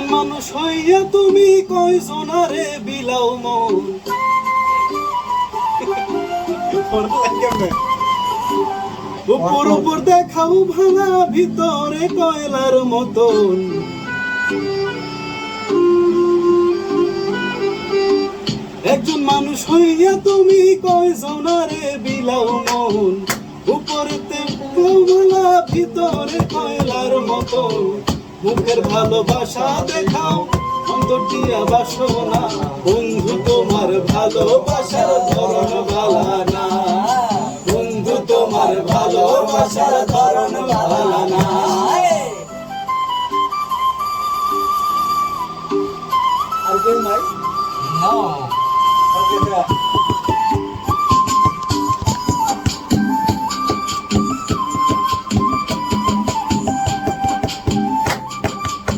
একজন মানুষ হইয়া তুমি কয়জনারে বিলাও মন। উপর উপর দেখাও ভাঙা ভিতরে কয়লার মতন। একজন মানুষ হইয়া তুমি কয়জনারে বিলাও মন। উপরেতে ভাঙা ভিতরে কয়লার মতন। মুখের ভালোবাসা দেখাও অন্তর দিয়া বাসনা। বন্ধু তোমার ভালোবাসার ধরন ভালা না। বন্ধু তোমার ভালোবাসার ধরন ভালা না। আর কেউ নাই? No. ওকে